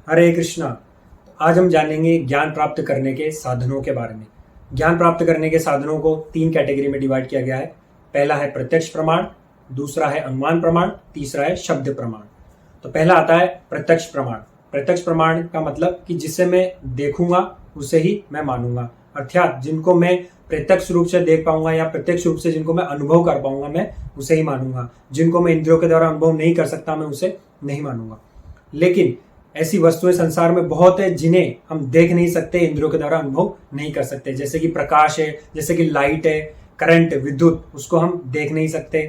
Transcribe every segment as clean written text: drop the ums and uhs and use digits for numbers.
हरे कृष्णा। आज हम जानेंगे ज्ञान प्राप्त करने के साधनों के बारे में। ज्ञान प्राप्त करने के साधनों को 3 कैटेगरी में डिवाइड किया गया है। पहला है प्रत्यक्ष प्रमाण, दूसरा है अनुमान प्रमाण, तीसरा है शब्द प्रमाण। तो पहला आता है प्रत्यक्ष प्रमाण। प्रत्यक्ष प्रमाण का मतलब कि जिसे मैं देखूंगा उसे ही मैं मानूंगा, अर्थात जिनको मैं प्रत्यक्ष रूप से देख पाऊंगा या प्रत्यक्ष रूप से जिनको मैं अनुभव कर पाऊंगा मैं उसे ही मानूंगा। जिनको मैं इंद्रियों के द्वारा अनुभव नहीं कर सकता मैं उसे नहीं मानूंगा। लेकिन ऐसी वस्तुएं संसार में बहुत है जिन्हें हम देख नहीं सकते, इंद्रियों के द्वारा अनुभव नहीं कर सकते। जैसे कि प्रकाश है, जैसे कि लाइट है, करंट, विद्युत, उसको हम देख नहीं सकते।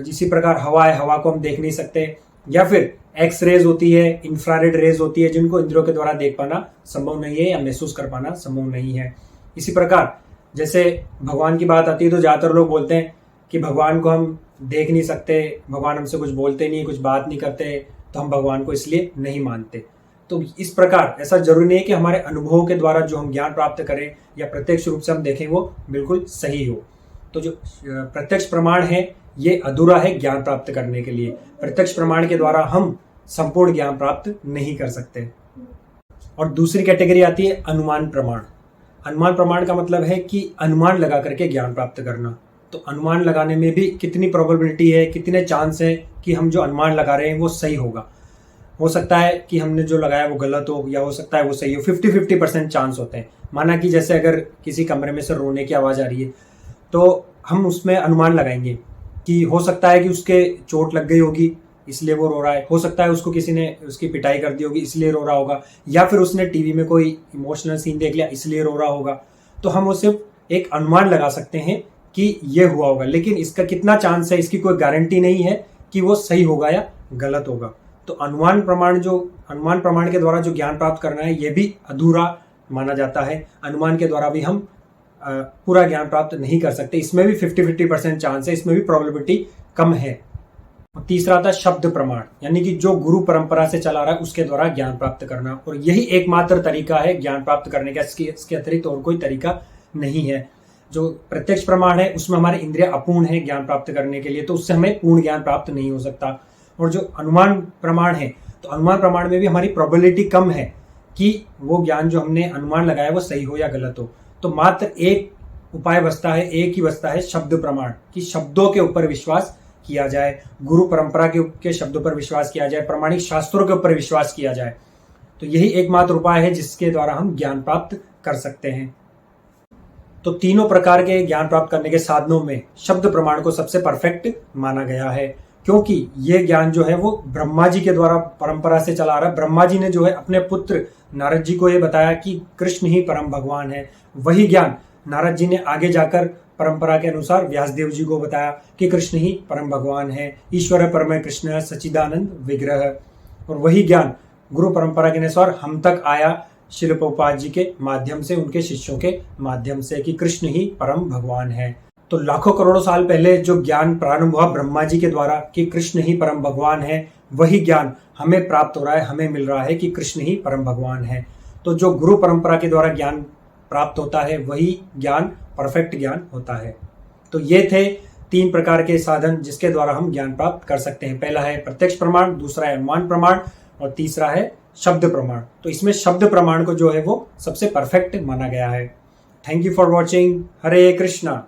इसी प्रकार हवा है, हवा को हम देख नहीं सकते। या फिर एक्स रेज होती है, इंफ्रारेड रेज होती है, जिनको इंद्रियों के द्वारा देख पाना संभव नहीं है या महसूस कर पाना संभव नहीं है। इसी प्रकार जैसे भगवान की बात आती है तो ज्यादातर लोग बोलते हैं कि भगवान को हम देख नहीं सकते, भगवान हमसे कुछ बोलते नहीं, कुछ बात नहीं करते, तो हम भगवान को इसलिए नहीं मानते। तो इस प्रकार ऐसा जरूरी नहीं है कि हमारे अनुभवों के द्वारा जो हम ज्ञान प्राप्त करें या प्रत्यक्ष रूप से हम देखें वो बिल्कुल सही हो। तो जो प्रत्यक्ष प्रमाण है ये अधूरा है ज्ञान प्राप्त करने के लिए। प्रत्यक्ष प्रमाण के द्वारा हम संपूर्ण ज्ञान प्राप्त नहीं कर सकते। और दूसरी कैटेगरी आती है अनुमान प्रमाण। अनुमान प्रमाण का मतलब है कि अनुमान लगा करके ज्ञान प्राप्त करना। तो अनुमान लगाने में भी कितनी प्रोबेबिलिटी है, कितने चांस है कि हम जो अनुमान लगा रहे हैं वो सही होगा। हो सकता है कि हमने जो लगाया वो गलत हो, या हो सकता है वो सही हो। 50-50% चांस होते हैं। माना कि जैसे अगर किसी कमरे में से रोने की आवाज़ आ रही है तो हम उसमें अनुमान लगाएंगे कि हो सकता है कि उसके चोट लग गई होगी इसलिए वो रो रहा है, हो सकता है उसको किसी ने उसकी पिटाई कर दी होगी इसलिए रो रहा होगा, या फिर उसने टीवी में कोई इमोशनल सीन देख लिया इसलिए रो रहा होगा। तो हम वो सिर्फ एक अनुमान लगा सकते हैं कि ये हुआ होगा, लेकिन इसका कितना चांस है इसकी कोई गारंटी नहीं है कि वो सही होगा या गलत होगा। तो अनुमान प्रमाण के द्वारा जो ज्ञान प्राप्त करना है ये भी अधूरा माना जाता है। अनुमान के द्वारा भी हम पूरा ज्ञान प्राप्त नहीं कर सकते। इसमें भी 50-50% चांस है, इसमें भी प्रोबेबिलिटी कम है। और तीसरा आता है शब्द प्रमाण, यानी कि जो गुरु परंपरा से चला रहा है उसके द्वारा ज्ञान प्राप्त करना। और यही एकमात्र तरीका है ज्ञान प्राप्त करने का, इसके अतिरिक्त और कोई तरीका नहीं है। जो प्रत्यक्ष प्रमाण है उसमें हमारे इंद्रिय अपूर्ण है ज्ञान प्राप्त करने के लिए, तो उससे हमें पूर्ण ज्ञान प्राप्त नहीं हो सकता। और जो अनुमान प्रमाण है तो अनुमान प्रमाण में भी हमारी प्रोबेबिलिटी कम है कि वो ज्ञान जो हमने अनुमान लगाया वो सही हो या गलत हो। तो मात्र एक उपाय बचता है, एक ही बचता है शब्द प्रमाण, कि शब्दों के ऊपर विश्वास किया जाए, गुरु परंपरा के शब्दों पर विश्वास किया जाए, प्रमाणिक शास्त्रों के ऊपर विश्वास किया जाए। तो यही एकमात्र उपाय है जिसके द्वारा हम ज्ञान प्राप्त कर सकते हैं। तो तीनों प्रकार के ज्ञान प्राप्त करने के साधनों में शब्द प्रमाण को सबसे परफेक्ट माना गया है, क्योंकि ये ज्ञान जो है वो ब्रह्मा जी के द्वारा परंपरा से चला रहा है। ब्रह्मा जी ने जो है अपने पुत्र नारद जी को ये बताया कि कृष्ण ही परम भगवान है। वही ज्ञान नारद जी ने आगे जाकर परंपरा के अनुसार व्यासदेव जी को बताया कि कृष्ण ही परम भगवान है, ईश्वर परम कृष्ण सच्चिदानंद विग्रह। और वही ज्ञान गुरु परंपरा के अनुसार हम तक आया श्रील प्रभुपाद जी के माध्यम से, उनके शिष्यों के माध्यम से, कि कृष्ण ही परम भगवान है। तो लाखों करोड़ों साल पहले जो ज्ञान प्रारंभ हुआ ब्रह्मा जी के द्वारा कि कृष्ण ही परम भगवान है, वही ज्ञान हमें प्राप्त हो रहा है, हमें मिल रहा है कि कृष्ण ही परम भगवान है। तो जो गुरु परंपरा के द्वारा ज्ञान प्राप्त होता है वही ज्ञान परफेक्ट ज्ञान होता है। तो ये थे 3 प्रकार के साधन जिसके द्वारा हम ज्ञान प्राप्त कर सकते हैं। पहला है प्रत्यक्ष प्रमाण, दूसरा है अनुमान प्रमाण और तीसरा है शब्द प्रमाण। तो इसमें शब्द प्रमाण को जो है वो सबसे परफेक्ट माना गया है। Thank you for watching. Hare Krishna.